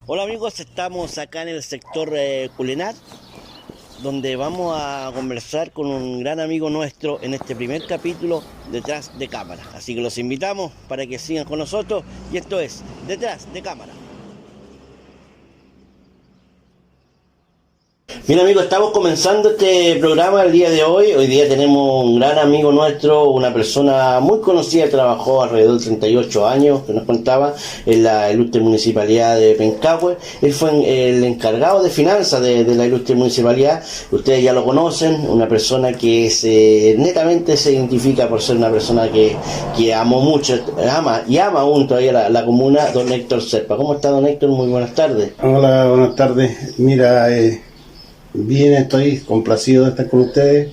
Hola amigos, estamos acá en el sector Culenar, donde vamos a conversar con un gran amigo nuestro en este primer capítulo Detrás de Cámara. Así que los invitamos para que sigan con nosotros y esto es Detrás de Cámara. Bien amigos, estamos comenzando este programa el día de hoy. Hoy día tenemos un gran amigo nuestro, una persona muy conocida, trabajó alrededor de 38 años, que nos contaba, en la ilustre municipalidad de Pencahue. Él fue el encargado de finanzas de la ilustre municipalidad. Ustedes ya lo conocen, una persona que netamente se identifica por ser una persona que amó mucho, ama aún todavía la comuna, don Héctor Serpa. ¿Cómo está, don Héctor? Muy buenas tardes. Hola, buenas tardes. Mira, bien, estoy complacido de estar con ustedes.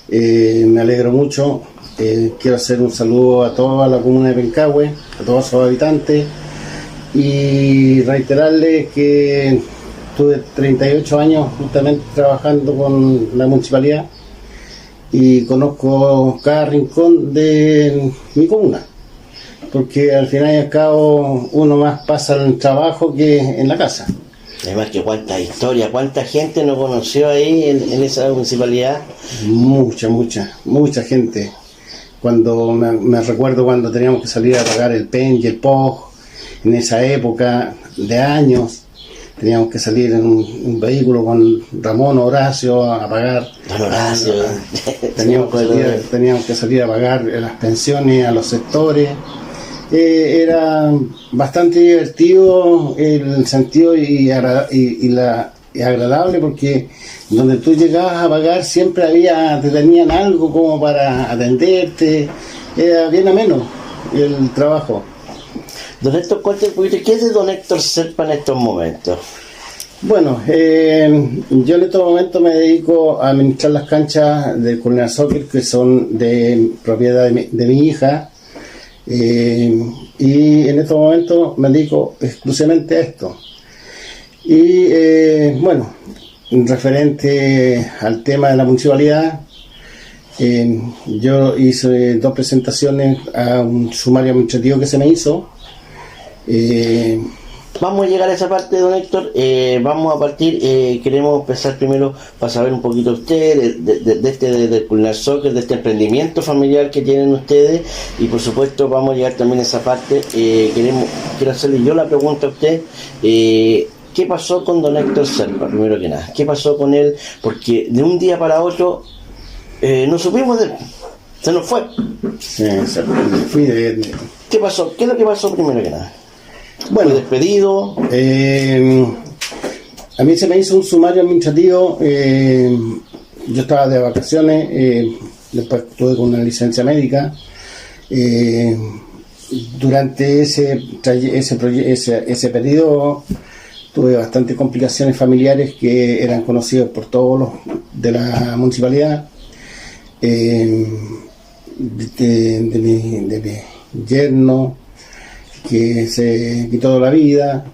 Me alegro mucho. Quiero hacer un saludo a toda la comuna de Pencahue, a todos sus habitantes, y reiterarles que tuve 38 años justamente trabajando con la municipalidad y conozco cada rincón de mi comuna, porque al final y al cabo uno más pasa en el trabajo que en la casa. Además que cuánta historia, cuánta gente nos conoció ahí en esa municipalidad. Mucha gente. Cuando me recuerdo cuando teníamos que salir a pagar el PEN y el POG, en esa época de años, teníamos que salir en un vehículo con Ramón Horacio a pagar. Don Horacio. Teníamos que salir a pagar las pensiones a los sectores. Era bastante divertido el sentido y agradable, porque donde tú llegabas a pagar siempre te tenían algo como para atenderte, era bien ameno el trabajo. Don Héctor, cuéntame un poquito, ¿qué es de don Héctor Serpa en estos momentos? Bueno, yo en estos momentos me dedico a administrar las canchas del Culenar Soccer, que son de propiedad de mi hija. Y en estos momentos me dedico exclusivamente a esto. Y bueno, referente al tema de la municipalidad, yo hice 2 presentaciones a un sumario administrativo que se me hizo. Vamos a llegar a esa parte, don Héctor. Vamos a partir, queremos empezar primero para saber un poquito usted del Culenar Soccer, de este emprendimiento familiar que tienen ustedes, y por supuesto vamos a llegar también a esa parte. Quiero hacerle yo la pregunta a usted. ¿Qué pasó con don Héctor Serpa, primero que nada? ¿Qué pasó con él? Porque de un día para otro no supimos de él. Se nos fue. ¿Qué pasó? ¿Qué es lo que pasó primero que nada? Bueno, ¿fue despedido? A mí se me hizo un sumario administrativo. Yo estaba de vacaciones, después tuve con una licencia médica. Durante ese periodo tuve bastantes complicaciones familiares que eran conocidas por todos los de la municipalidad, de mi yerno, que se quitó la vida.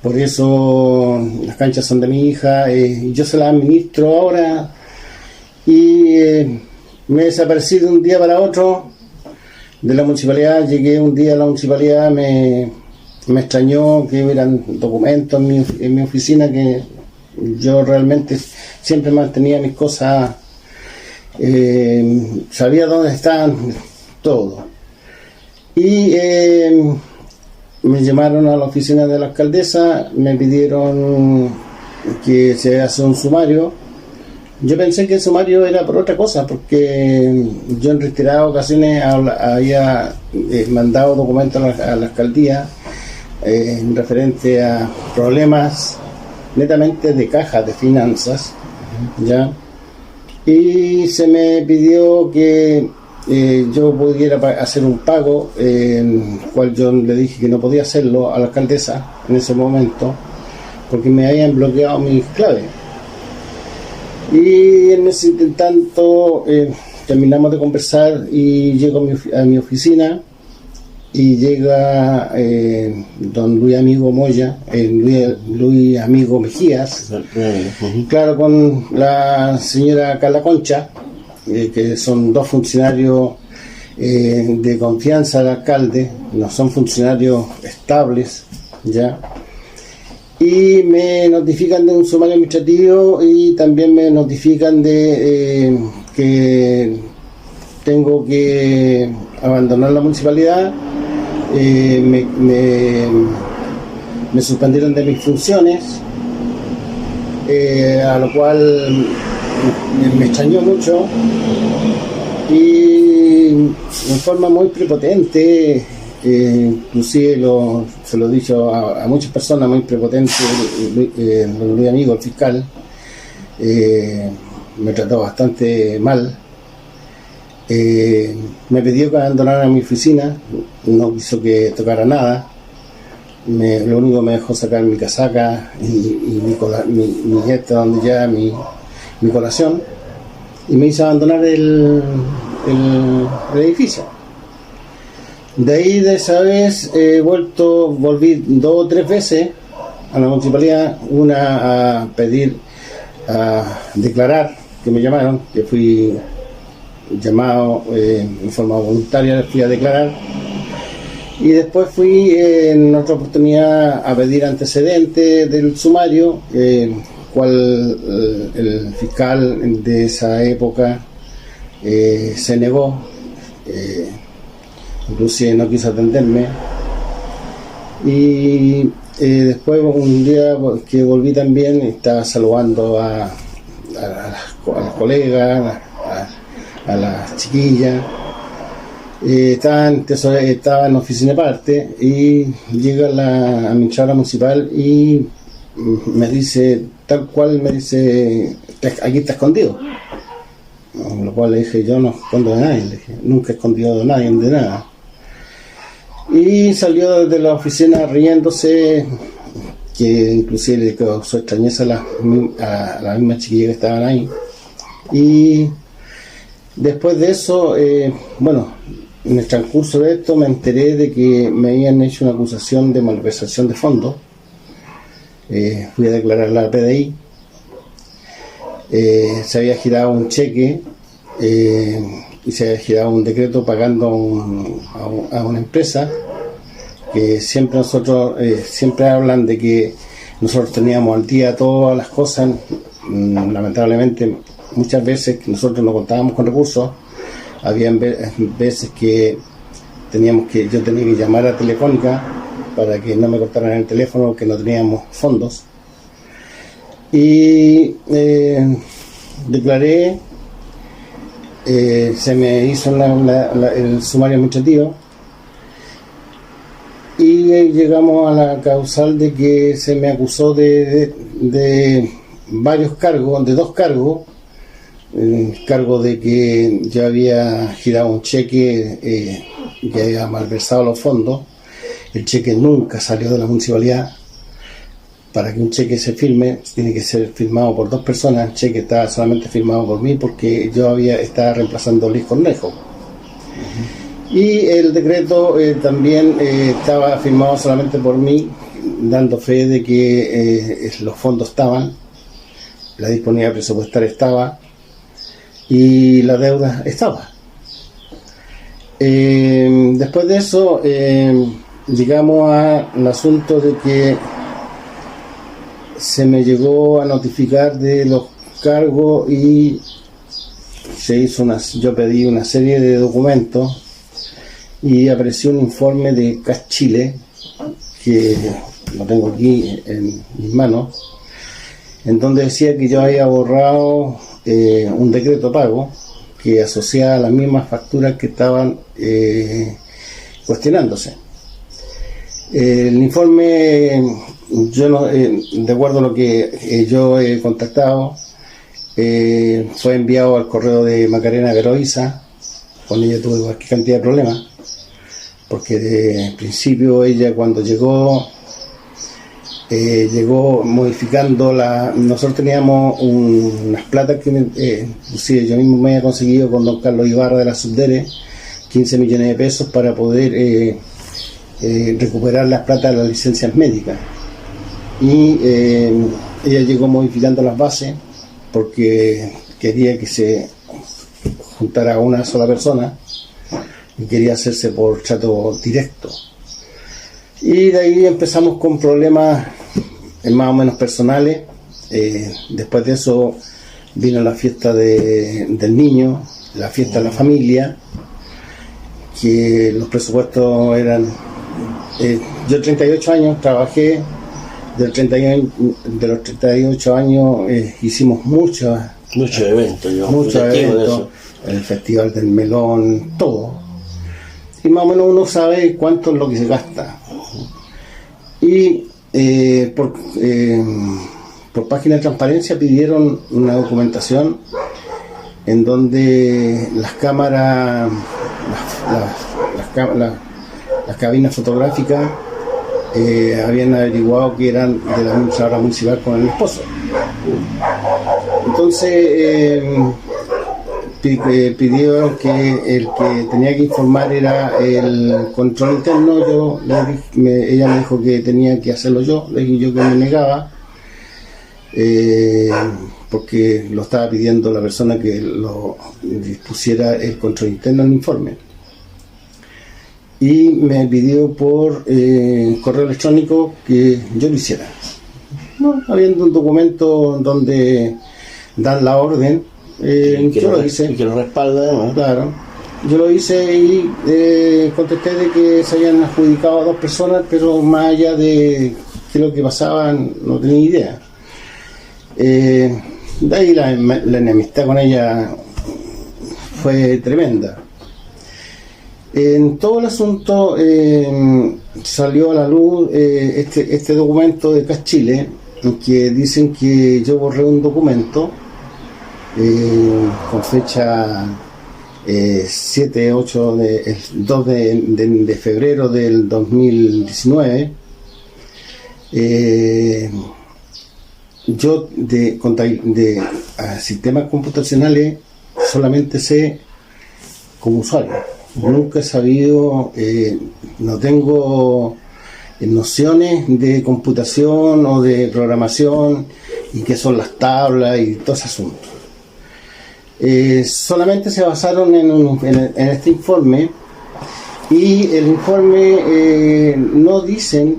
Por eso las canchas son de mi hija, yo se las administro ahora, y me desaparecí de un día para otro de la municipalidad. Llegué un día a la municipalidad, me extrañó que hubieran documentos en mi oficina, que yo realmente siempre mantenía mis cosas, sabía dónde estaban todo. Y me llamaron a la oficina de la alcaldesa, me pidieron que se hace un sumario. Yo pensé que el sumario era por otra cosa, porque yo en reiteradas ocasiones había mandado documentos a la alcaldía en referente a problemas netamente de caja de finanzas, ¿ya? Y se me pidió que yo pudiera hacer un pago, en cual yo le dije que no podía hacerlo a la alcaldesa en ese momento, porque me habían bloqueado mis claves. Y en ese tanto terminamos de conversar y llego a mi oficina, y llega don Luis Amigo Moya, Luis Amigo Mejías, claro, con la señora Carla Concha, que son 2 funcionarios de confianza del alcalde, no son funcionarios estables, ¿ya? y me notifican de un sumario administrativo y también me notifican de que tengo que abandonar la municipalidad. Me suspendieron de mis funciones, a lo cual me extrañó mucho y en forma muy prepotente, inclusive se lo he dicho a muchas personas, muy prepotente, mi amigo el fiscal me trató bastante mal. Me pidió que abandonara mi oficina, no quiso que tocara nada, lo único que me dejó sacar mi casaca y mi esta donde ya mi colación, y me hizo abandonar el edificio. De ahí, de esa vez, volví 2 o 3 veces a la municipalidad, una a declarar, que me llamaron, que fui llamado en forma voluntaria, fui a declarar, y después fui en otra oportunidad a pedir antecedentes del sumario, cual el fiscal de esa época se negó, inclusive no quiso atenderme. Y después, un día que volví también, estaba saludando a las colegas, a las chiquillas, estaba en oficina aparte, y llega la administradora municipal y me dice, tal cual, me dice, aquí está escondido. Lo cual le dije, yo no escondo de nadie, le dije, nunca he escondido de nadie, de nada. Y salió desde la oficina riéndose, que inclusive le causó extrañeza a las mismas chiquillas que estaban ahí. Y después de eso, bueno, en el transcurso de esto me enteré de que me habían hecho una acusación de malversación de fondos. Fui a declarar la PDI. Se había girado un cheque y se había girado un decreto pagando a una empresa, que siempre siempre hablan de que nosotros teníamos al día todas las cosas. Lamentablemente, muchas veces que nosotros no contábamos con recursos. Habían veces que yo tenía que llamar a Telefónica para que no me cortaran el teléfono, que no teníamos fondos. Y declaré, se me hizo el sumario administrativo, y llegamos a la causal de que se me acusó de varios cargos, de 2 cargos. El cargo de que yo había girado un cheque que había malversado los fondos. El cheque nunca salió de la municipalidad. Para que un cheque se firme, tiene que ser firmado por 2 personas. El cheque estaba solamente firmado por mí, porque yo estaba reemplazando a Luis Cornejo. Y el decreto también estaba firmado solamente por mí, dando fe de que los fondos estaban, la disponibilidad presupuestaria estaba y la deuda estaba. Después de eso, llegamos al asunto de que se me llegó a notificar de los cargos y yo pedí una serie de documentos, y apareció un informe de CAS Chile, que lo tengo aquí en mis manos, en donde decía que yo había borrado un decreto pago que asociaba a las mismas facturas que estaban cuestionándose. El informe, yo no, de acuerdo a lo que yo he contactado, fue enviado al correo de Macarena Garoiza. Con ella tuve cualquier cantidad de problemas, porque de principio ella, cuando llegó modificando nosotros teníamos unas platas que inclusive yo mismo me había conseguido con don Carlos Ibarra de la Subdere, 15 millones de pesos para poder recuperar las platas de las licencias médicas. Y ella llegó modificando las bases porque quería que se juntara a una sola persona y quería hacerse por trato directo. Y de ahí empezamos con problemas más o menos personales. Después de eso vino la fiesta del niño, la fiesta de la familia, que los presupuestos eran... yo 38 años trabajé, de los 38 años hicimos muchos eventos, el Festival del Melón, todo. Y más o menos uno sabe cuánto es lo que se gasta. Y por página de transparencia pidieron una documentación en donde las cámaras, las cabinas fotográficas habían averiguado que eran de la administradora municipal con el esposo. Entonces pidieron que el que tenía que informar era el control interno. Ella me dijo que tenía que hacerlo yo, le dije yo que me negaba, porque lo estaba pidiendo la persona que lo dispusiera el control interno en el informe. Y me pidió por correo electrónico que yo lo hiciera. Habiendo un documento donde dan la orden, yo lo hice. Y que lo respalda, ¿no? Claro. Yo lo hice y contesté de que se habían adjudicado a 2 personas, pero más allá de qué es lo que pasaba, no tenía idea. De ahí la enemistad con ella fue tremenda. En todo el asunto salió a la luz este documento de CAS Chile, que dicen que yo borré un documento con fecha 2 de febrero del 2019. Yo de sistemas computacionales solamente sé como usuario. Nunca he sabido, no tengo nociones de computación o de programación y qué son las tablas y todo ese asunto. Solamente se basaron en este informe, y el informe no dicen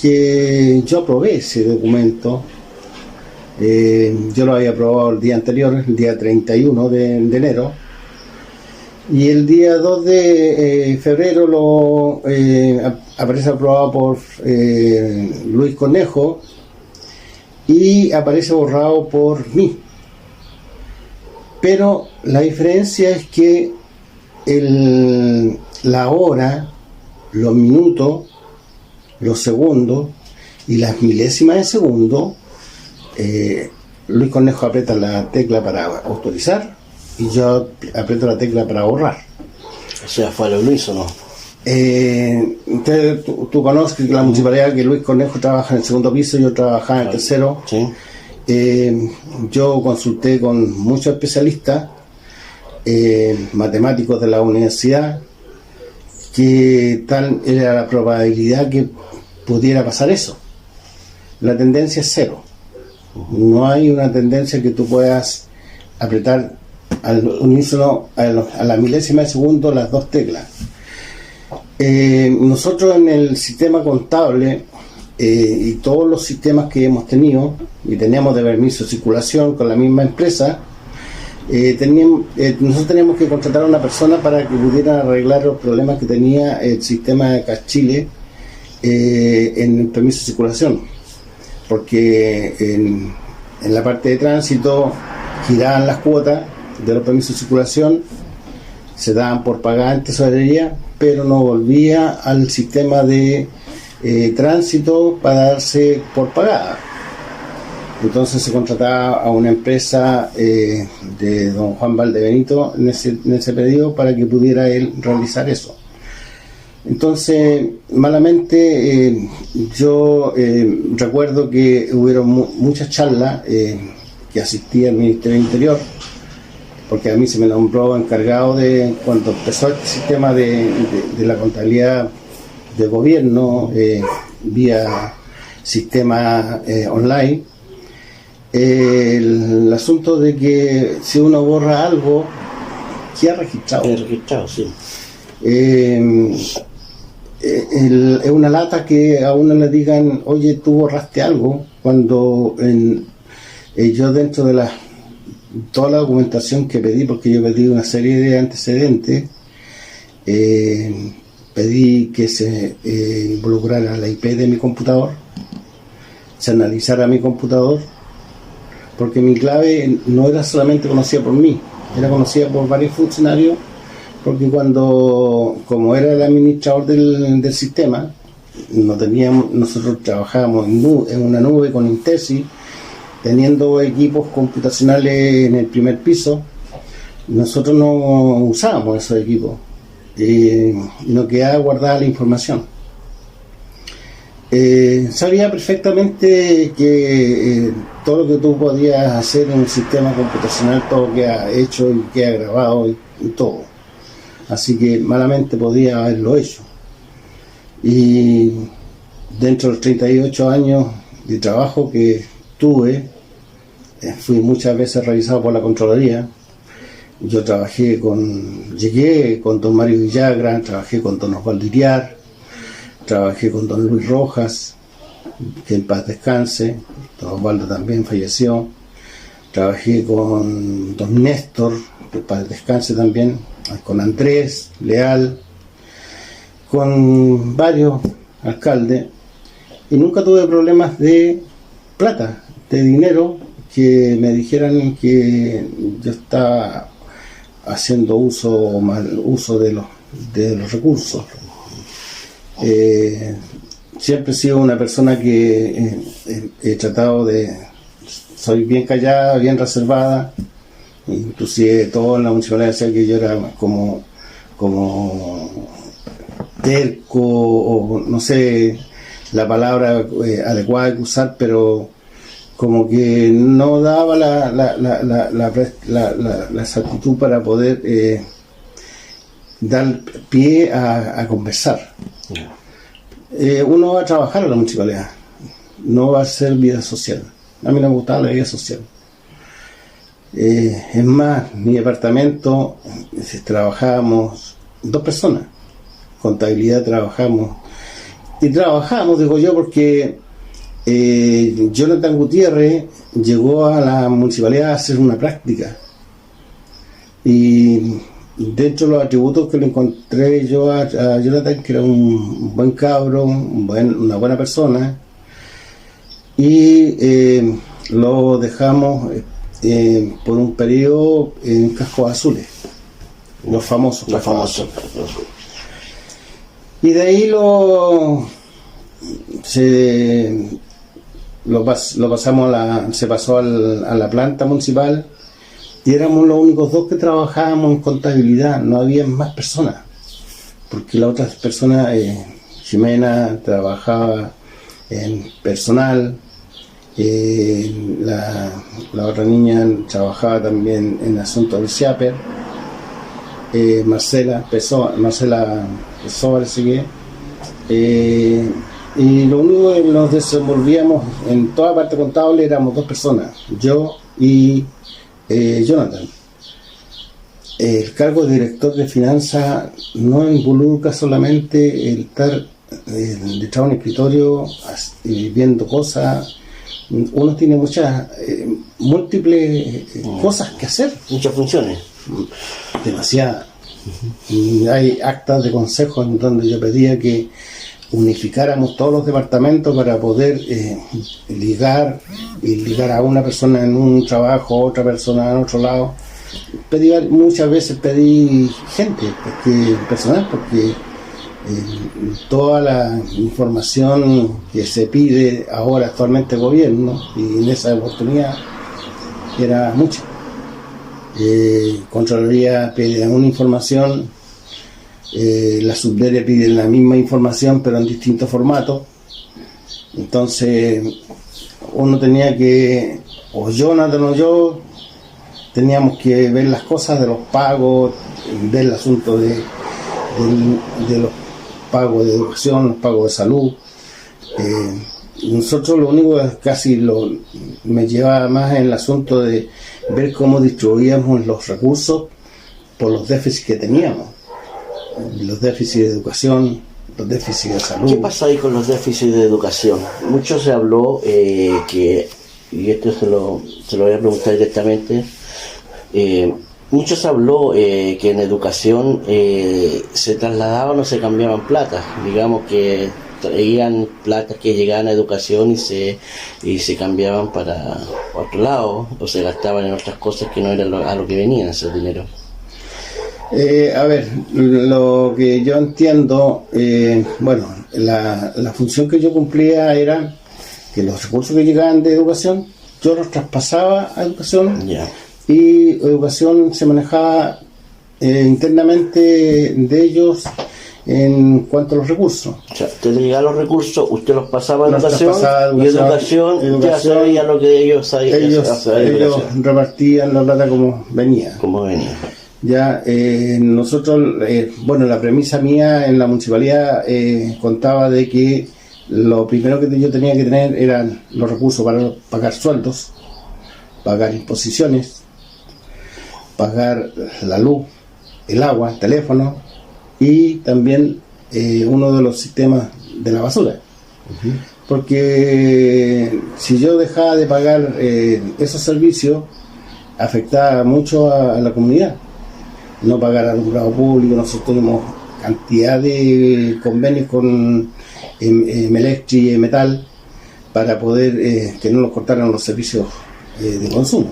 que yo aprobé ese documento. Yo lo había aprobado el día anterior, el día 31 de enero. Y el día 2 de febrero aparece aprobado por Luis Cornejo y aparece borrado por mí. Pero la diferencia es que la hora, los minutos, los segundos y las milésimas de segundo, Luis Cornejo aprieta la tecla para autorizar y yo aprieto la tecla para borrar. O sea, fue a lo Luis, ¿o no? Tú conoces la municipalidad, que Luis Cornejo trabaja en el segundo piso, yo trabajaba en el tercero. Sí. Yo consulté con muchos especialistas, matemáticos de la universidad, que tal era la probabilidad que pudiera pasar eso. La tendencia es 0. No hay una tendencia que tú puedas apretar al unísono a la milésima de segundo las 2 teclas. Nosotros en el sistema contable y todos los sistemas que hemos tenido y teníamos de permiso de circulación con la misma empresa, nosotros teníamos que contratar a una persona para que pudiera arreglar los problemas que tenía el sistema de CAS Chile en el permiso de circulación, porque en la parte de tránsito giraban las cuotas de los permisos de circulación, se daban por pagada en tesorería, pero no volvía al sistema de tránsito para darse por pagada. Entonces se contrataba a una empresa de don Juan Valdebenito en ese periodo para que pudiera él realizar eso. Entonces, malamente, yo recuerdo que hubieron muchas charlas que asistí al Ministerio del Interior, porque a mí se me nombró encargado de, cuando empezó este sistema de la contabilidad de gobierno vía sistema online, el asunto de que si uno borra algo, queda registrado. Queda registrado, sí. Es una lata que a uno le digan, oye, tú borraste algo, cuando yo dentro de toda la documentación que pedí, porque yo pedí una serie de antecedentes, pedí que se involucrara la IP de mi computador, se analizara mi computador, porque mi clave no era solamente conocida por mí, era conocida por varios funcionarios, porque como era el administrador del sistema, nosotros trabajábamos en una nube con Intesi, teniendo equipos computacionales en el primer piso. Nosotros no usábamos esos equipos, no quedaba guardada la información. Sabía perfectamente que todo lo que tú podías hacer en un sistema computacional, todo queda hecho y queda grabado y todo. Así que malamente podía haberlo hecho. Y dentro de los 38 años de trabajo que tuve, fui muchas veces revisado por la Contraloría. Yo llegué con don Mario Villagra, trabajé con don Osvaldo Iriar, trabajé con don Luis Rojas, que en paz descanse, don Osvaldo también falleció, trabajé con don Néstor, que en paz descanse también, con Andrés Leal, con varios alcaldes, y nunca tuve problemas de plata, de dinero, que me dijeran que yo estaba haciendo mal uso de los recursos. Siempre he sido una persona que he tratado soy bien callada, bien reservada, inclusive todo en la municipalidad decía que yo era como terco, o no sé la palabra adecuada que usar, pero como que no daba la exactitud para poder dar pie a conversar. Uno va a trabajar a la municipalidad, no va a hacer vida social. A mí no me gustaba la vida social. Es más, mi departamento trabajábamos 2 personas, contabilidad trabajamos, digo yo, porque Jonathan Gutiérrez llegó a la municipalidad a hacer una práctica, y dentro de los atributos que le encontré yo a Jonathan, que era un buen cabro, una buena persona, y lo dejamos por un periodo en Cascos Azules, los famosos. Y de ahí se pasó a la planta municipal, y éramos los únicos 2 que trabajábamos en contabilidad, no había más personas, porque la otra persona, Jimena, trabajaba en personal, la otra niña trabajaba también en asuntos del CIAPER, Marcela Pessoa, parece que, y lo único que nos desenvolvíamos en toda parte contable éramos 2 personas, yo y Jonathan. El cargo de director de finanzas no involucra solamente el estar detrás de un escritorio viendo cosas. Uno tiene múltiples cosas que hacer. Muchas funciones. Demasiadas. Y hay actas de consejo en donde yo pedía que unificáramos todos los departamentos para poder ligar a una persona en un trabajo, a otra persona en otro lado. Muchas veces pedí gente, personal, porque toda la información que se pide ahora actualmente el gobierno, y en esa oportunidad era mucha. Contraloría pide una información, la subdere pide la misma información pero en distintos formatos. Entonces uno tenía que, o Jonathan o yo, teníamos que ver las cosas de los pagos, ver el asunto de los pagos de educación, los pagos de salud. Nosotros lo único que me llevaba más en el asunto de ver cómo distribuíamos los recursos por los déficits que teníamos, los déficits de educación, los déficits de salud. ¿Qué pasa ahí con los déficits de educación? Mucho se habló que, y esto se lo voy a preguntar directamente, mucho se habló que en educación se trasladaban o se cambiaban plata, digamos que traían platas que llegaban a educación y se cambiaban para otro lado, o se gastaban en otras cosas que no eran a lo que venían ese dinero. A ver, lo que yo entiendo, bueno, la función que yo cumplía era que los recursos que llegaban de educación, yo los traspasaba a educación. Ya. Y educación se manejaba internamente de ellos en cuanto a los recursos. O sea, usted le llegaba los recursos, usted los pasaba a Los educación, traspasaba a y educación ya sabía lo que ellos sabían. Ellos repartían la plata como venía. Como venía. Ya nosotros, bueno, la premisa mía en la municipalidad contaba de que lo primero que yo tenía que tener eran los recursos para pagar sueldos, pagar imposiciones, pagar la luz, el agua, el teléfono y también uno de los sistemas de la basura. Uh-huh. Porque si yo dejaba de pagar esos servicios, afectaba mucho a la comunidad. No pagar alumbrado público, nosotros tenemos cantidad de convenios con Melectri y Metal para poder que no nos cortaran los servicios de consumo.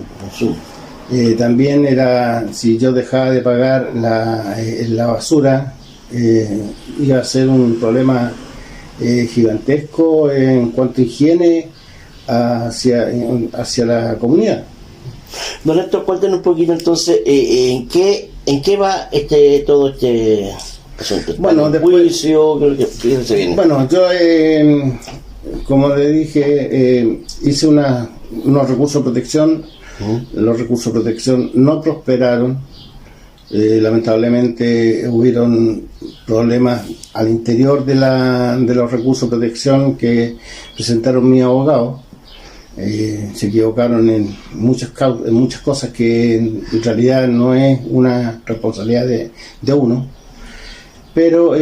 También era, si yo dejaba de pagar la basura, iba a ser un problema gigantesco en cuanto a higiene hacia la comunidad. Don Héctor, cuéntenos un poquito entonces en qué va todo este asunto. Bueno, después, juicio, que se viene. Bueno, yo como le dije, hice unos recursos de protección. Uh-huh. Los recursos de protección no prosperaron. Lamentablemente hubieron problemas al interior de los recursos de protección que presentaron mis abogados. Se equivocaron en muchas cosas que en realidad no es una responsabilidad de uno, pero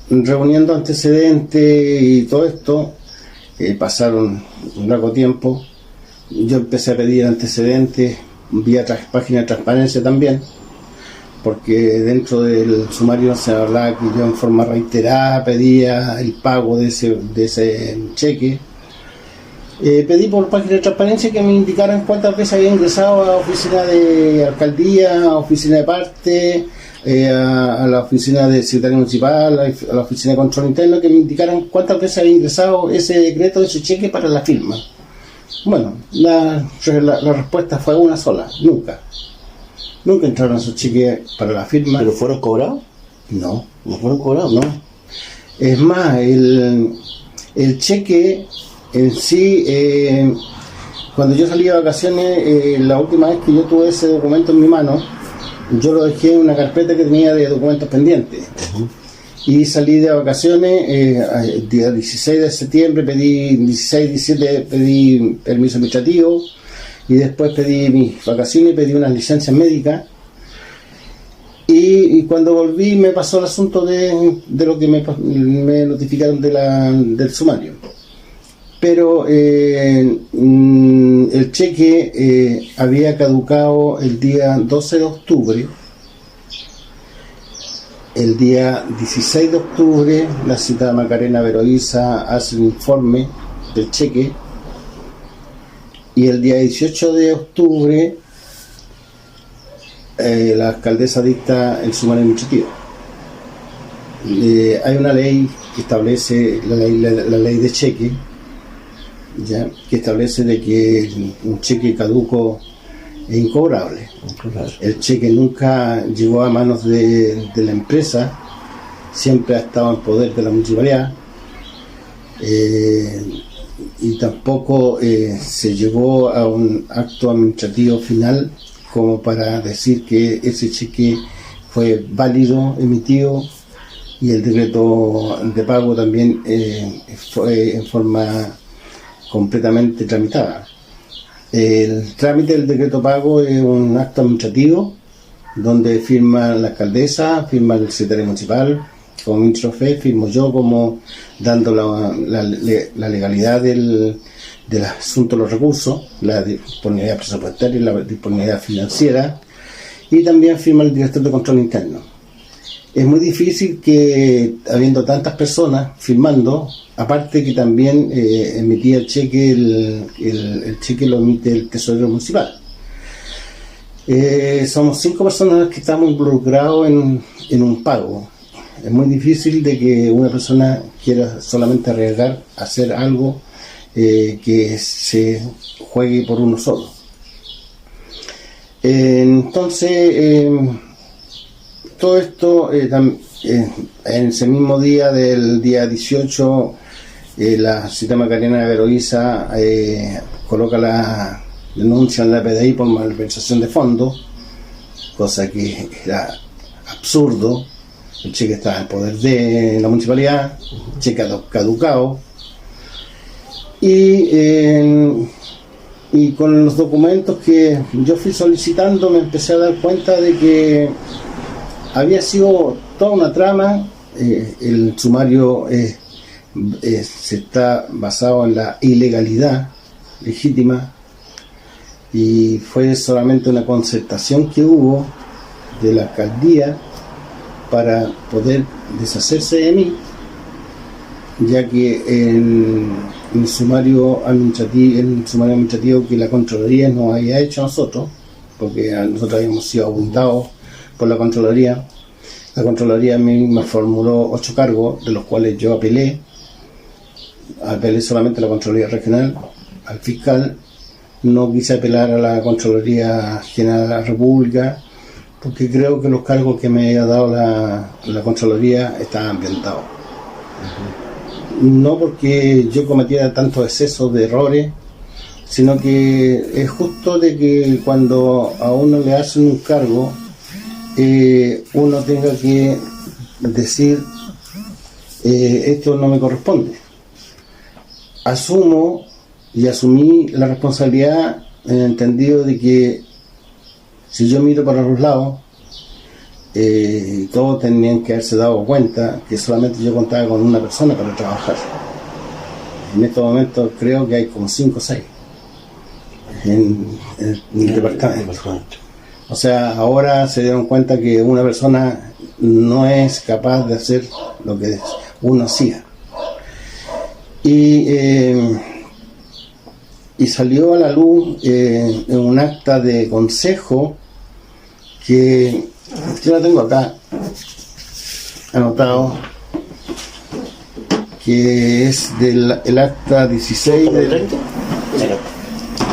reuniendo antecedentes y todo esto, pasaron un largo tiempo. Yo empecé a pedir antecedentes vía página de transparencia también, porque dentro del sumario se hablaba que yo en forma reiterada pedía el pago de ese cheque. Pedí por página de transparencia que me indicaran cuántas veces había ingresado a oficina de alcaldía, a oficina de parte, a la oficina de secretario municipal, a la oficina de control interno, que me indicaran cuántas veces había ingresado ese decreto, ese cheque para la firma. Bueno, la respuesta fue una sola, nunca entraron esos cheques para la firma. ¿Pero fueron cobrados? No fueron cobrados. No. Es más, el cheque en sí, cuando yo salí de vacaciones, la última vez que yo tuve ese documento en mi mano, yo lo dejé en una carpeta que tenía de documentos pendientes. Uh-huh. Y salí de vacaciones, el día 16 de septiembre, 17 pedí permiso administrativo, y después pedí mis vacaciones, pedí unas licencias médicas, y cuando volví me pasó el asunto de lo que me notificaron del sumario. Pero el cheque había caducado el día 12 de octubre. El día 16 de octubre, la citada Macarena Veroiza hace un informe del cheque. Y el día 18 de octubre, la alcaldesa dicta el sumario administrativo. Hay una ley que establece, la ley de cheque, ¿ya? Que establece de que un cheque caduco es incobrable. El cheque nunca llegó a manos de la empresa, siempre ha estado en poder de la municipalidad, y tampoco se llegó a un acto administrativo final como para decir que ese cheque fue válido, emitido, y el decreto de pago también fue en forma completamente tramitada. El trámite del decreto pago es un acto administrativo donde firma la alcaldesa, firma el secretario municipal, como ministro FE, firmo yo como dando la legalidad del asunto de los recursos, la disponibilidad presupuestaria y la disponibilidad financiera, y también firma el director de control interno. Es muy difícil que, habiendo tantas personas firmando, aparte que también emitía el cheque, el cheque lo emite el tesorero municipal. Somos 5 personas que estamos involucrados en un pago. Es muy difícil de que una persona quiera solamente arriesgar a hacer algo que se juegue por uno solo. Entonces, todo esto, en ese mismo día del día 18, la Sistema Macarena de Veroiza coloca la denuncia en la PDI por malversación de fondos, cosa que era absurdo. El cheque estaba en poder de la municipalidad, cheque caducado, y con los documentos que yo fui solicitando me empecé a dar cuenta de que había sido toda una trama. El sumario se está basado en la ilegalidad legítima, y fue solamente una concertación que hubo de la alcaldía para poder deshacerse de mí, ya que el sumario administrativo que la Contraloría nos había hecho a nosotros, porque nosotros habíamos sido abundados por la Contraloría. La Contraloría misma formuló 8 cargos, de los cuales yo apelé solamente a la Contraloría Regional, al fiscal. No quise apelar a la Contraloría General de la República, porque creo que los cargos que me había dado la Contraloría estaban ambientados. No porque yo cometiera tantos excesos de errores, sino que es justo de que cuando a uno le hacen un cargo, uno tenga que decir, esto no me corresponde. Asumo y asumí la responsabilidad en el entendido de que si yo miro para los lados, todos tenían que haberse dado cuenta que solamente yo contaba con una persona para trabajar. En estos momentos creo que hay como 5 o 6 en el departamento. O sea, ahora se dieron cuenta que una persona no es capaz de hacer lo que uno hacía. Y salió a la luz en un acta de consejo que yo la tengo acá anotado, que es el acta 16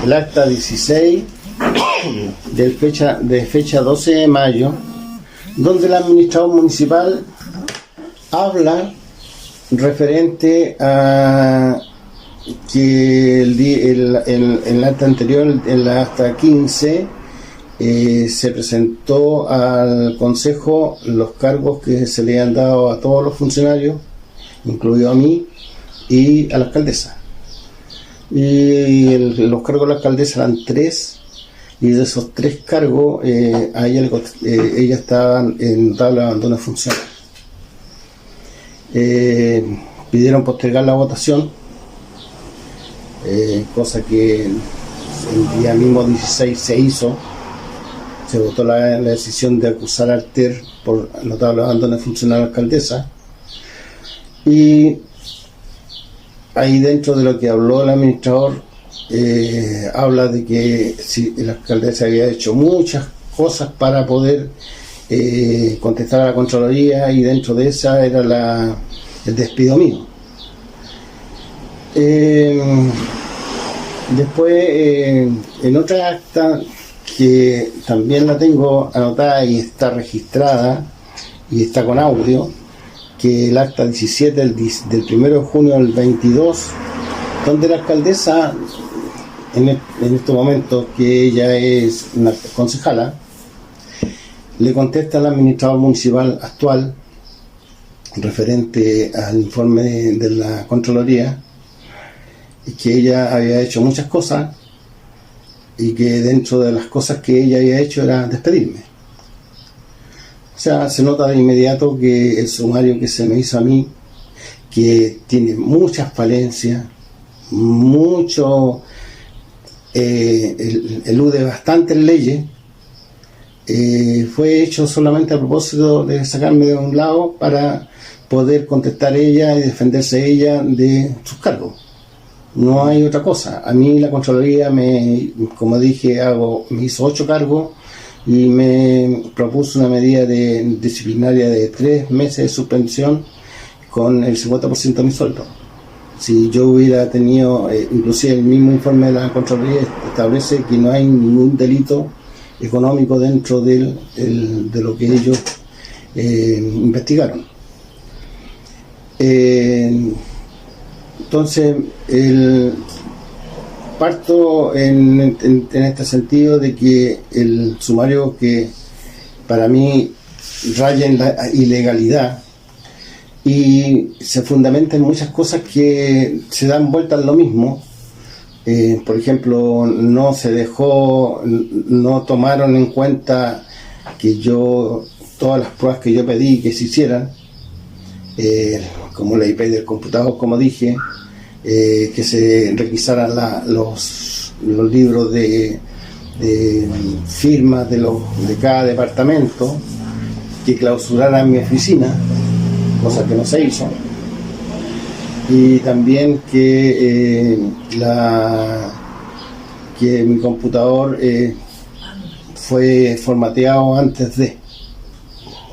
el acta 16 de fecha 12 de mayo, donde el administrador municipal habla referente a que el acta anterior, en la acta 15, se presentó al Consejo los cargos que se le han dado a todos los funcionarios, incluido a mí y a la alcaldesa. Y los cargos de la alcaldesa eran 3, y de esos 3 cargos a ella estaba en tabla de abandono de funciones. Pidieron postergar la votación, cosa que el día mismo 16 se hizo. Se votó la decisión de acusar a Alter por notable abandono de funciones a la alcaldesa. Y ahí, dentro de lo que habló el administrador, habla de que si la alcaldesa había hecho muchas cosas para poder contestar a la Contraloría, y dentro de esa era el despido mío. Después, en otra acta que también la tengo anotada y está registrada y está con audio, que el acta 17 del 1 de junio del 22, donde la alcaldesa, en este momento que ella es una concejala, le contesta al administrador municipal actual referente al informe de la Contraloría, que ella había hecho muchas cosas y que dentro de las cosas que ella había hecho era despedirme. O sea, se nota de inmediato que el sumario que se me hizo a mí, que tiene muchas falencias, mucho, elude bastantes leyes, fue hecho solamente a propósito de sacarme de un lado para poder contestar ella y defenderse ella de sus cargos. No hay otra cosa. A mí la Contraloría como dije, me hizo 8 cargos y me propuso una medida disciplinaria de 3 meses de suspensión con el 50% de mi sueldo. Si yo hubiera tenido, inclusive el mismo informe de la Contraloría establece que no hay ningún delito económico dentro de lo que ellos investigaron. Entonces, parto en este sentido de que el sumario, que para mí raya en la ilegalidad y se fundamenta en muchas cosas que se dan vueltas lo mismo. Por ejemplo, no tomaron en cuenta que todas las pruebas que yo pedí que se hicieran, como la IP del computador, como dije, que se requisaran los libros de firmas de cada departamento, que clausuraran mi oficina, cosa que no se hizo, y también que mi computador fue formateado antes de,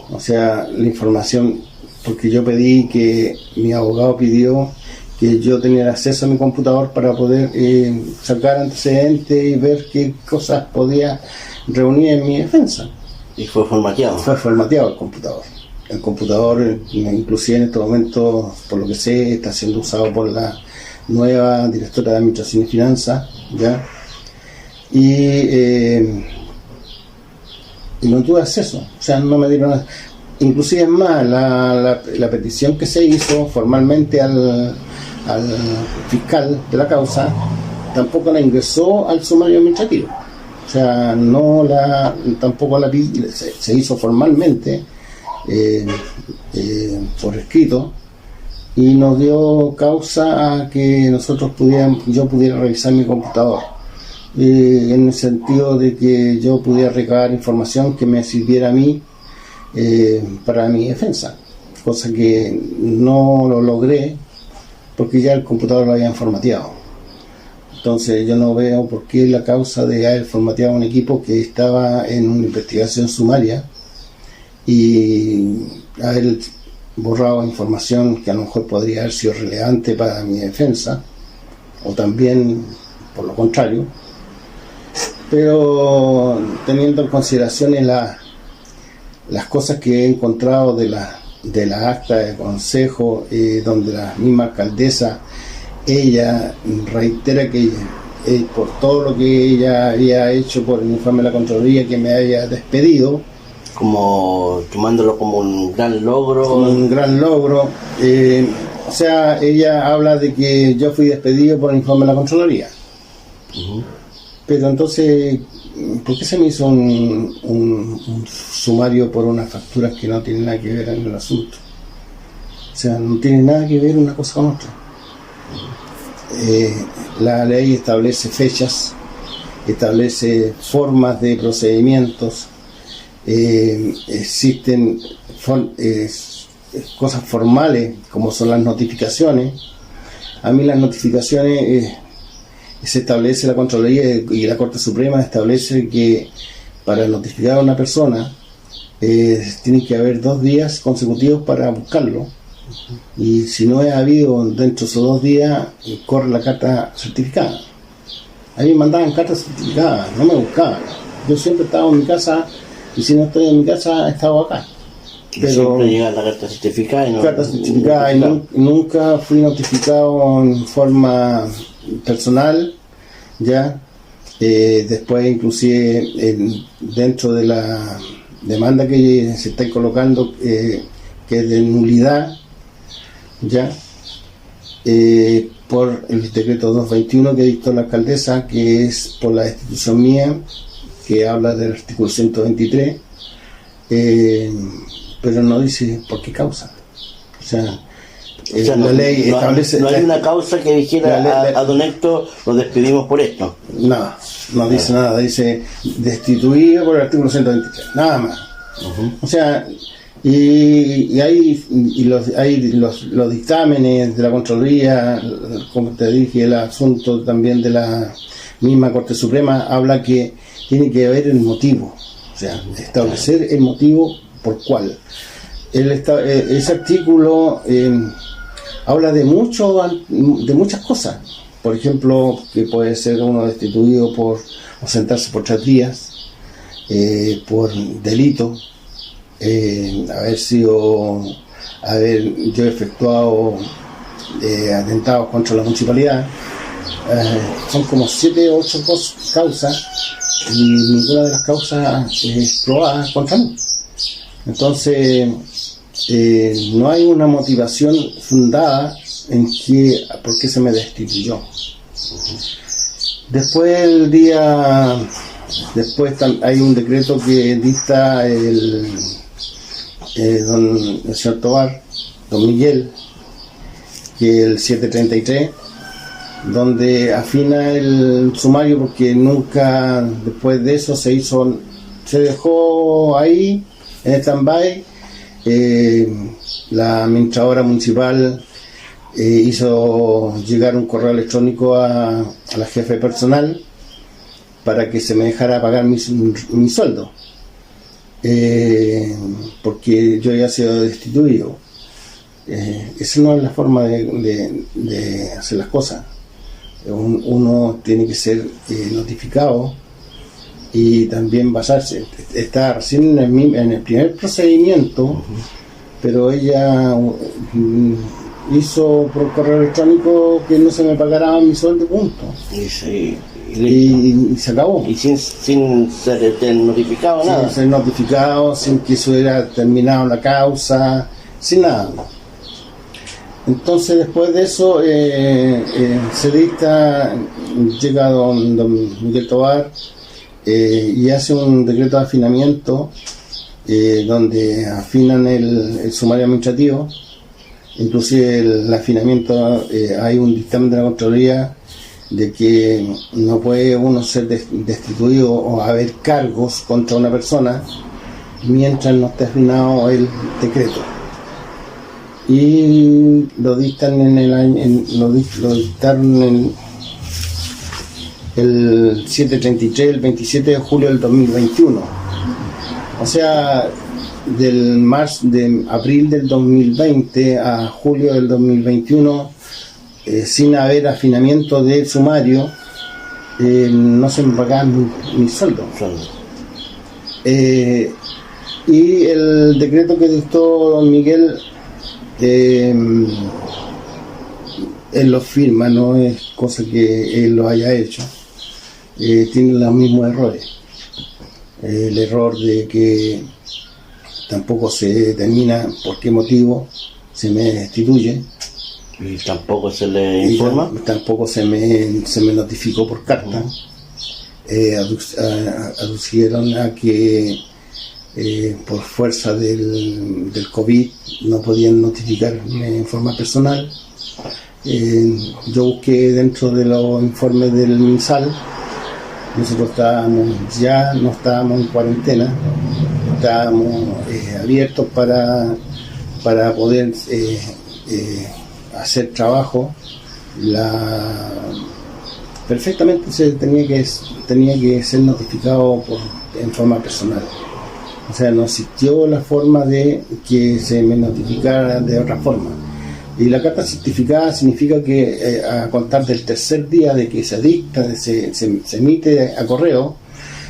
o sea, la información, porque yo pedí que mi abogado pidió que yo tenía acceso a mi computador para poder sacar antecedentes y ver qué cosas podía reunir en mi defensa. ¿Y fue formateado? Fue formateado el computador. El computador, inclusive en este momento, por lo que sé, está siendo usado por la nueva directora de Administración y Finanzas, ¿ya? Y no tuve acceso, o sea, no me dieron. Inclusive es más, la petición que se hizo formalmente al fiscal de la causa tampoco la ingresó al sumario administrativo, o sea, tampoco la se hizo formalmente por escrito, y nos dio causa a que yo pudiera revisar mi computador, en el sentido de que yo pudiera recabar información que me sirviera a mí para mi defensa, cosa que no lo logré porque ya el computador lo habían formateado. Entonces yo no veo por qué la causa de haber formateado un equipo que estaba en una investigación sumaria y haber borrado información que a lo mejor podría haber sido relevante para mi defensa, o también por lo contrario, pero teniendo en consideración las cosas que he encontrado de la acta de consejo, donde la misma alcaldesa, ella reitera que por todo lo que ella había hecho por el informe de la Contraloría, que me había despedido, como tomándolo como un gran logro. O sea, ella habla de que yo fui despedido por el informe de la Contraloría. Uh-huh. Pero entonces, ¿por qué se me hizo un sumario por unas facturas que no tienen nada que ver en el asunto? O sea, no tiene nada que ver una cosa con otra. La ley establece fechas, establece formas de procedimientos, existen cosas formales como son las notificaciones. A mí las notificaciones se establece la Contraloría y la Corte Suprema establece que para notificar a una persona tiene que haber 2 días consecutivos para buscarlo, y si no ha habido dentro de esos 2 días, corre la carta certificada. A mí me mandaban cartas certificadas, no me buscaban. Yo siempre estaba en mi casa, y si no estoy en mi casa, he estado acá. Pero siempre llega la carta certificada y nunca fui notificado en forma personal, ya. Después, inclusive dentro de la demanda que se está colocando, que es de nulidad, ya, por el decreto 221 que dictó la alcaldesa, que es por la destitución mía, que habla del artículo 123, pero no dice por qué causa. O sea, la ley establece... No hay una causa que dijera a don Héctor lo despedimos por esto. No dice nada, dice destituido por el artículo 123, nada más. O sea, y hay los dictámenes de la Contraloría, como te dije, el asunto también de la misma Corte Suprema habla que tiene que haber el motivo, o sea, establecer el motivo por cuál. Ese artículo habla de muchas cosas. Por ejemplo, que puede ser uno destituido por ausentarse por 3 días, por delito, haber yo efectuado atentados contra la municipalidad. Son como 7 o 8 causas y ninguna de las causas es probada contra mí. Entonces, no hay una motivación fundada en por qué se me destituyó. Después hay un decreto que dicta el señor Tobar, don Miguel, que es el 733, donde afina el sumario, porque nunca después de eso se dejó ahí en stand-by. La administradora municipal hizo llegar un correo electrónico a la jefe personal para que se me dejara pagar mi sueldo, porque yo había sido destituido. Esa no es la forma de hacer las cosas. Uno tiene que ser notificado y también basarse. Está recién en el primer procedimiento, pero ella hizo por correo electrónico que no se me pagara mi sueldo, punto. Y se acabó. Y sin ser notificado, nada. Sin ser notificado, sin que se hubiera terminado la causa, sin nada. Entonces, después de eso, llega don Miguel Tobar y hace un decreto de afinamiento donde afinan el sumario administrativo. Inclusive el afinamiento, hay un dictamen de la Contraloría de que no puede uno ser destituido o haber cargos contra una persona mientras no esté afinado el decreto. Y lo dictan lo dictaron en el 733, el 27 de julio del 2021. O sea, de abril del 2020 a julio del 2021, sin haber afinamiento del sumario, no se me pagaban mi sueldo. Y el decreto que dictó don Miguel, él lo firma, no es cosa que él lo haya hecho. Tiene los mismos errores. El error de que tampoco se determina por qué motivo se me destituye. Y tampoco se le informa. Tampoco se me notificó por carta. Aducieron a que por fuerza del COVID no podían notificarme en forma personal. Yo busqué dentro de los informes del MinSal. Nosotros no estábamos en cuarentena, estábamos abiertos para poder hacer trabajo. Perfectamente se tenía que ser notificado en forma personal. O sea, no existió la forma de que se me notificara de otra forma. Y la carta certificada significa que a contar del tercer día de que se dicta, se emite a correo,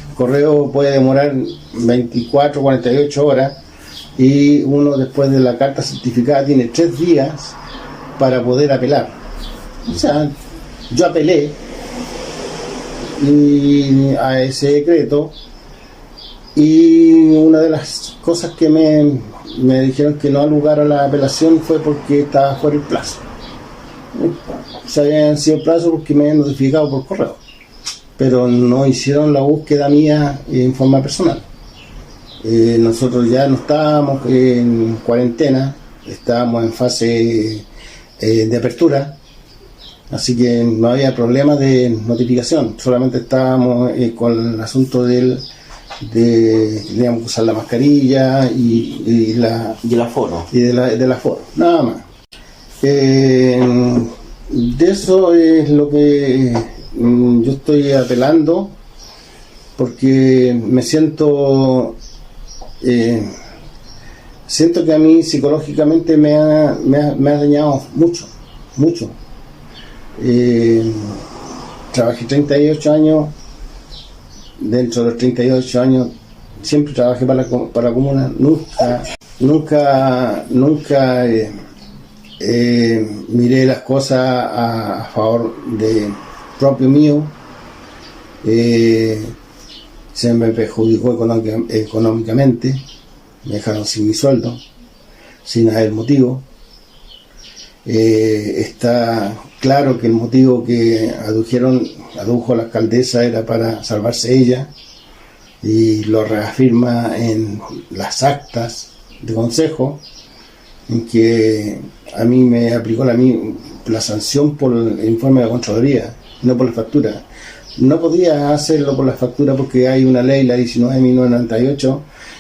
el correo puede demorar 24, 48 horas, y uno después de la carta certificada tiene 3 días para poder apelar. O sea, yo apelé a ese decreto, y una de las cosas que me dijeron que no al lugar a la apelación fue porque estaba fuera el plazo. Se había sido el plazo porque me habían notificado por correo, pero no hicieron la búsqueda mía en forma personal. Nosotros ya no estábamos en cuarentena, estábamos en fase de apertura, así que no había problema de notificación, solamente estábamos con el asunto de teníamos que usar la mascarilla y del aforo. Y del aforo, nada más. De eso es lo que yo estoy apelando, porque me siento que a mí psicológicamente me ha dañado mucho. Trabajé 38 años, dentro de los 38 años siempre trabajé para la comuna, nunca miré las cosas a favor de propio mío. Se me perjudicó económicamente, me dejaron sin mi sueldo, sin haber motivo. Está claro que el motivo que adujo la alcaldesa era para salvarse ella, y lo reafirma en las actas de consejo, en que a mí me aplicó la sanción por el informe de la Contraloría, no por la factura. No podía hacerlo por la factura porque hay una ley, la 19.1998,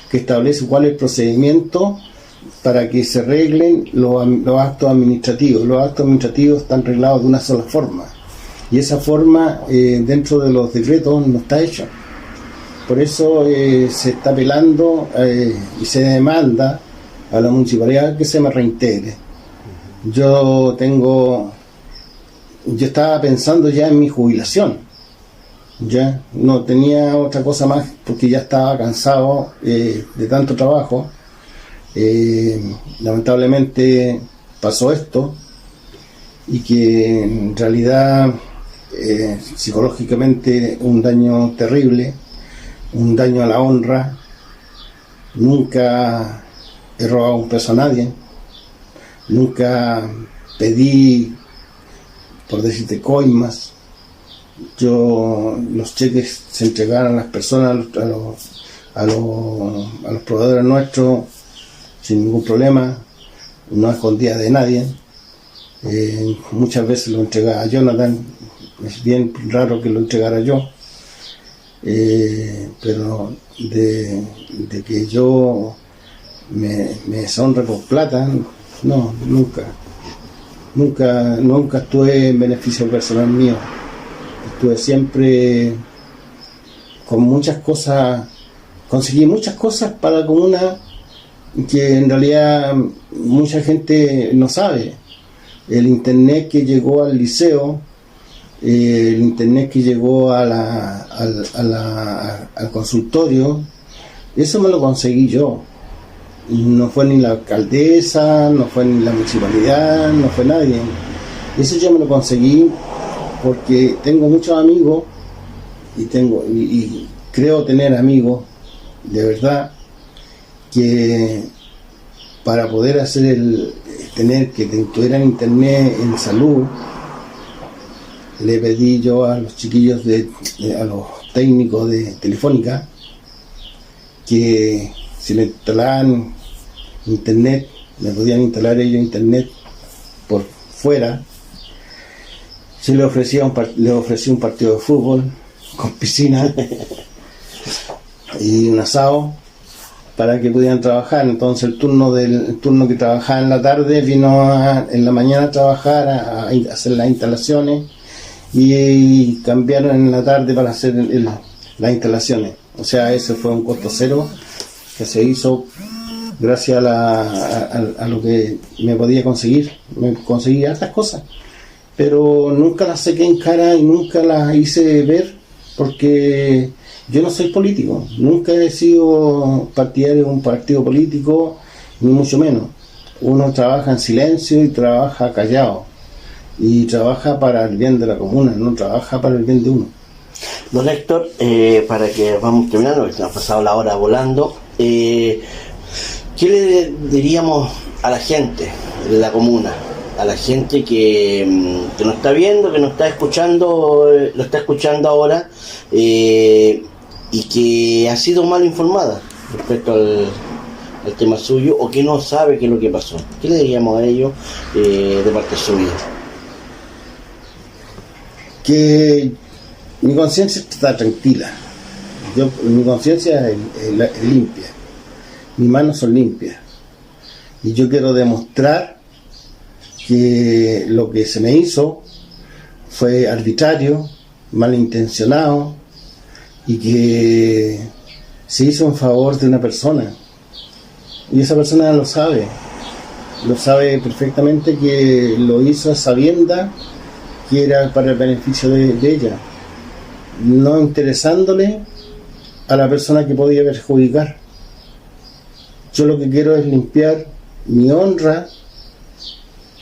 que establece cuál es el procedimiento para que se arreglen los actos administrativos. Los actos administrativos están reglados de una sola forma, y esa forma dentro de los decretos no está hecha. Por eso se está apelando y se demanda a la municipalidad que se me reintegre. Yo estaba pensando ya en mi jubilación. Ya no tenía otra cosa más, porque ya estaba cansado de tanto trabajo. Lamentablemente pasó esto, y que en realidad psicológicamente un daño terrible, un daño a la honra. Nunca he robado un peso a nadie, nunca pedí, por decirte, coimas. Los cheques se entregaron a las personas, a los proveedores nuestros, sin ningún problema, no escondía de nadie. Muchas veces lo entregaba a Jonathan, es bien raro que lo entregara yo, pero de que yo me deshonre por plata, no, nunca estuve en beneficio personal mío. Estuve siempre con muchas cosas, conseguí muchas cosas para la comuna que en realidad mucha gente no sabe. El internet que llegó al liceo, el internet que llegó al consultorio, eso me lo conseguí yo. No fue ni la alcaldesa, no fue ni la municipalidad, no fue nadie. Eso yo me lo conseguí porque tengo muchos amigos y creo tener amigos de verdad, que para poder tener que tuvieran internet en salud, le pedí yo a los chiquillos a los técnicos de Telefónica, que si le instalaban internet, me podían instalar ellos internet por fuera. Si le ofrecí un partido de fútbol con piscina y un asado para que pudieran trabajar. Entonces el turno que trabajaba en la tarde vino en la mañana a trabajar, a hacer las instalaciones, y cambiaron en la tarde para hacer las instalaciones. O sea, ese fue un costo cero que se hizo gracias a lo que me podía conseguir. Me conseguí hartas cosas, pero nunca las saqué en cara y nunca las hice ver, porque yo no soy político, nunca he sido partidario de un partido político, ni mucho menos. Uno trabaja en silencio y trabaja callado, y trabaja para el bien de la comuna, no trabaja para el bien de uno. Don Héctor, para que vamos terminando, porque se nos ha pasado la hora volando, ¿qué le diríamos a la gente de la comuna? A la gente que nos está viendo, que nos está escuchando, lo está escuchando ahora, y que ha sido mal informada. respecto al tema suyo, o que no sabe qué es lo que pasó. ¿Qué le diríamos a ellos de parte suya? Que mi conciencia está tranquila. Mi conciencia es limpia. Mis manos son limpias. Y yo quiero demostrar que lo que se me hizo fue arbitrario, malintencionado, y que se hizo en favor de una persona. Y esa persona lo sabe perfectamente, que lo hizo a sabienda que era para el beneficio de ella, no interesándole a la persona que podía perjudicar. Yo lo que quiero es limpiar mi honra.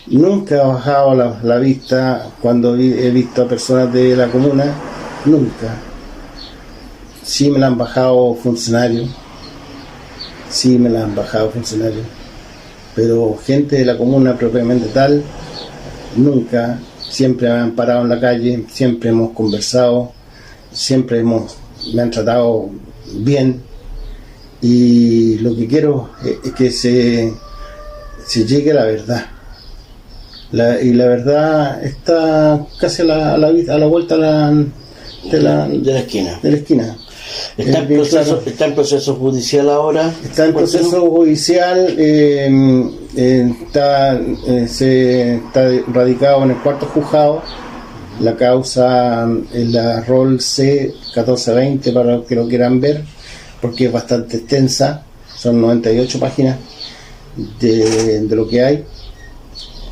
Nunca he bajado la vista cuando he visto a personas de la comuna, nunca. Sí me la han bajado funcionarios, pero gente de la comuna propiamente tal, nunca. Siempre me han parado en la calle, siempre hemos conversado, me han tratado bien, y lo que quiero es que se llegue a la verdad. Y la verdad está casi a la vuelta de la esquina. Está en proceso judicial ahora. Está en proceso judicial, está radicado en el cuarto juzgado. La causa es la ROL C1420 para los que lo quieran ver, porque es bastante extensa, son 98 páginas de lo que hay.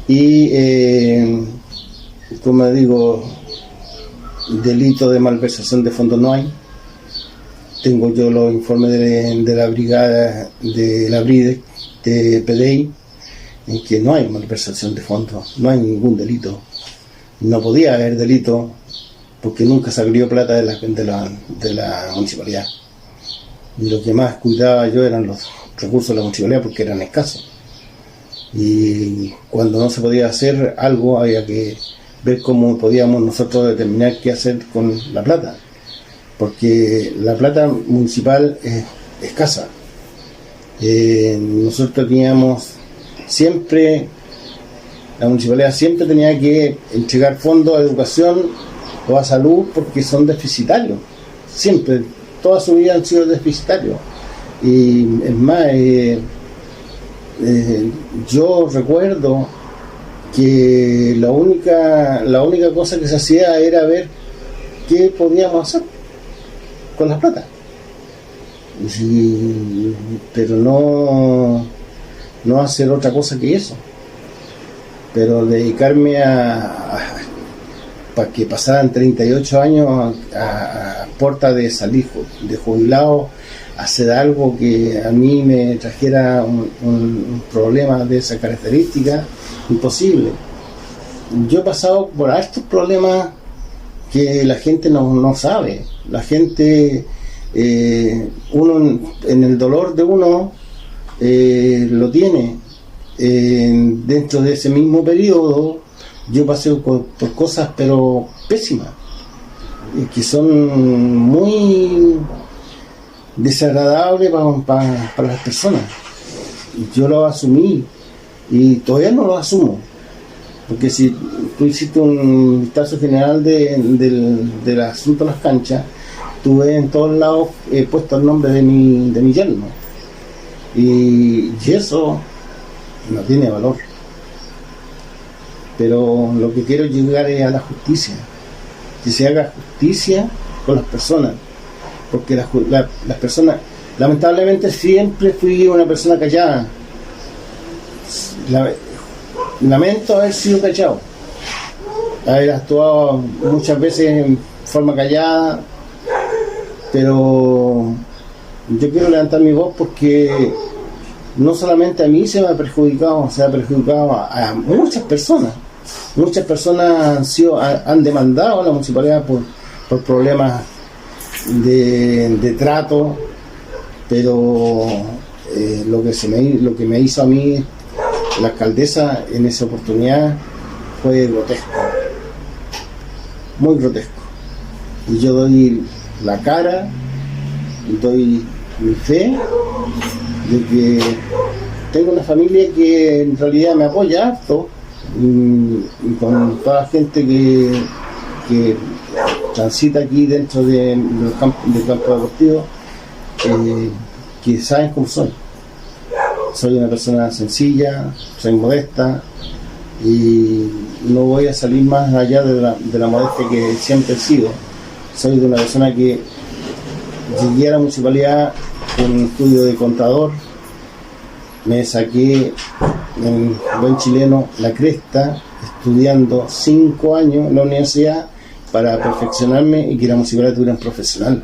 Y como digo, delito de malversación de fondos no hay. Tengo yo los informes de la brigada de la BRIDE, de PDI, en que no hay malversación de fondos, no hay ningún delito. No podía haber delito porque nunca salió plata de la municipalidad. Y lo que más cuidaba yo eran los recursos de la municipalidad, porque eran escasos. Y cuando no se podía hacer algo, había que ver cómo podíamos nosotros determinar qué hacer con la plata, porque la plata municipal es escasa. Nosotros teníamos siempre, la municipalidad siempre tenía que entregar fondos a educación o a salud, porque son deficitarios, siempre, toda su vida han sido deficitarios. Y es más, yo recuerdo que la única cosa que se hacía era ver qué podíamos hacer con las plata, pero no hacer otra cosa que eso. Pero dedicarme para que pasaran 38 años a puerta de salir de jubilado, hacer algo que a mí me trajera un problema de esa característica, imposible. Yo he pasado por estos problemas que la gente no sabe. La gente, uno en el dolor de uno lo tiene. Dentro de ese mismo periodo yo pasé por cosas pero pésimas, que son muy desagradables para las personas. Yo lo asumí y todavía no lo asumo, porque si tú hiciste un vistazo general del asunto de las canchas, tú ves en todos lados puesto el nombre de mi yerno, y eso no tiene valor. Pero lo que quiero llegar es a la justicia, que se haga justicia con las personas, porque las personas, lamentablemente siempre fui una persona callada. Lamento haber sido callado, haber actuado muchas veces en forma callada, pero yo quiero levantar mi voz, porque no solamente a mí se me ha perjudicado a muchas personas. Muchas personas han demandado a la municipalidad por problemas de trato, pero lo que me hizo a mí la alcaldesa en esa oportunidad fue grotesco, muy grotesco. Y yo doy la cara, doy mi fe de que tengo una familia que en realidad me apoya harto, y con toda la gente que transita aquí dentro del campo deportivo, que saben cómo soy. Soy una persona sencilla, soy modesta y no voy a salir más allá de la modestia que siempre he sido. Soy de una persona que llegué a la municipalidad con un estudio de contador, me saqué en buen chileno la cresta, estudiando 5 años en la universidad para perfeccionarme y que la municipalidad tuviera un profesional.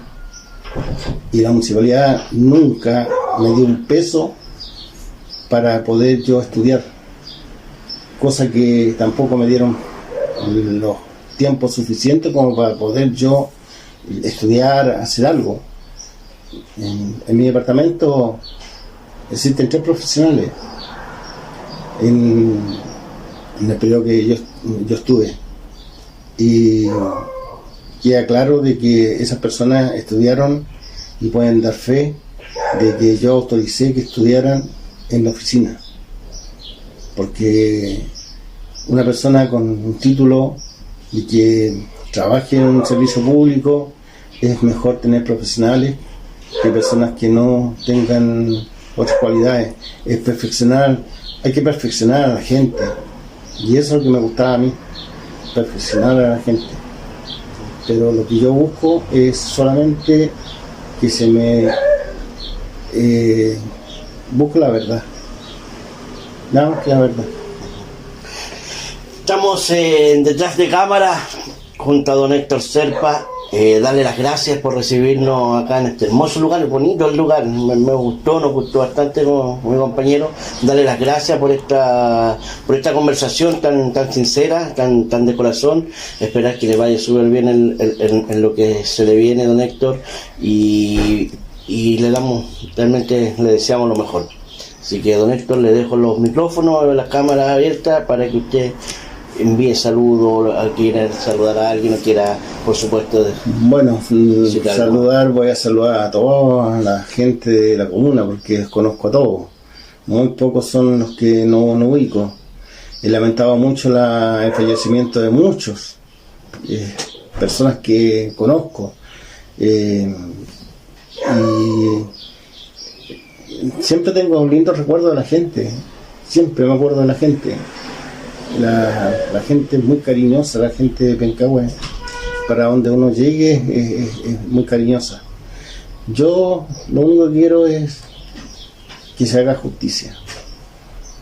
Y la municipalidad nunca me dio un peso para poder yo estudiar, cosa que tampoco me dieron los tiempos suficientes como para poder yo estudiar, hacer algo. En mi departamento existen 3 profesionales en el periodo que yo estuve, y queda claro de que esas personas estudiaron y pueden dar fe de que yo autoricé que estudiaran en la oficina, porque una persona con un título y que trabaje en un servicio público, es mejor tener profesionales que personas que no tengan otras cualidades. Es perfeccionar, hay que perfeccionar a la gente, y eso es lo que me gustaba a mí, perfeccionar a la gente. Pero lo que yo busco es solamente que se me busque la verdad, nada más que la verdad. Estamos detrás de cámara junto a don Héctor Serpa. Darle las gracias por recibirnos acá en este hermoso lugar, es bonito el lugar, me gustó, nos gustó bastante con mi compañero. Darle las gracias por esta conversación tan sincera, tan de corazón. Esperar que le vaya súper bien en lo que se le viene, don Héctor, y realmente le deseamos lo mejor. Así que, don Héctor, le dejo los micrófonos, las cámaras abiertas para que usted envíe saludos, quiera saludar a alguien o quiera, por supuesto. Bueno, voy a saludar a toda la gente de la comuna, porque los conozco a todos. Muy pocos son los que no ubico. He lamentado mucho el fallecimiento de muchos personas que conozco, y siempre tengo un lindo recuerdo de la gente, siempre me acuerdo de la gente. La gente es muy cariñosa, la gente de Pencahue, para donde uno llegue es muy cariñosa. Yo lo único que quiero es que se haga justicia,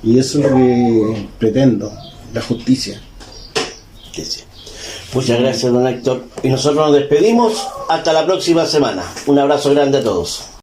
y eso es lo que pretendo, la justicia. Muchas gracias, don Héctor, y nosotros nos despedimos hasta la próxima semana. Un abrazo grande a todos.